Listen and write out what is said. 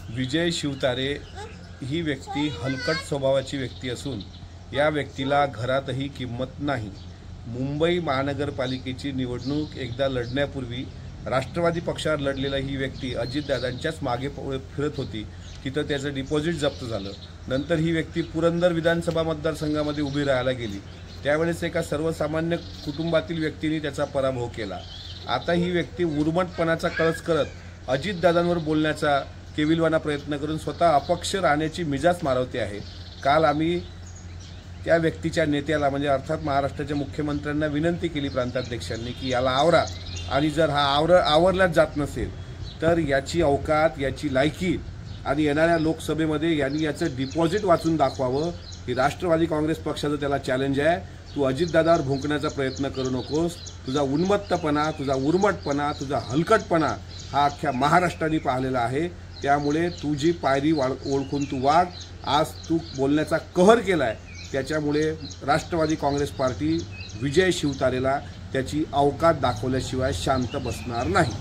विजय शिवतारे ही व्यक्ती हलकट स्वभावाची व्यक्ती असून या व्यक्तीला घरातही किंमत नाही। मुंबई महानगरपालिकेची निवडणूक एकदा लढण्यापूर्वी राष्ट्रवादी पक्षावर लढलेला ही व्यक्ती अजितदादांच्याच मागे फिरत होती। तिथं त्याचं डिपॉझिट जप्त झालं। नंतर ही व्यक्ती पुरंदर विधानसभा मतदारसंघामध्ये उभी राहायला गेली। त्यावेळेस एका सर्वसामान्य कुटुंबातील व्यक्तीने त्याचा पराभव केला। आता ही व्यक्ती उर्मटपणाचा कळस करत अजितदादांवर बोलण्याचा केविलवाना प्रयत्न करून स्वतः अपक्ष राहण्याची मिजाज मारवते आहे। काल आम्ही त्या व्यक्तीच्या नेत्याला म्हणजे अर्थात महाराष्ट्राच्या मुख्यमंत्र्यांना विनंती केली प्रांताध्यक्षांनी की याला आवरा, आणि जर हा आवरलाच जात नसेल तर याची अवकात, याची लायकी आणि येणाऱ्या लोकसभेमध्ये यांनी याचं डिपॉझिट वाचून दाखवावं। ही राष्ट्रवादी काँग्रेस पक्षाचं त्याला चॅलेंज आहे। तू अजितदादावर भुंकण्याचा प्रयत्न करू नकोस। तुझा उन्मत्तपणा, तुझा उर्मटपणा, तुझा हलकटपणा हा अख्ख्या महाराष्ट्राने पाहिलेला आहे। त्यामुळे तुझी पायरी ओळखून तू वाग। आज तू बोलण्याचा कहर केलाय, त्याच्यामुळे राष्ट्रवादी काँग्रेस पार्टी विजय शिवतारेला त्याची अवकात दाखवल्याशिवाय शांत बसणार नाही।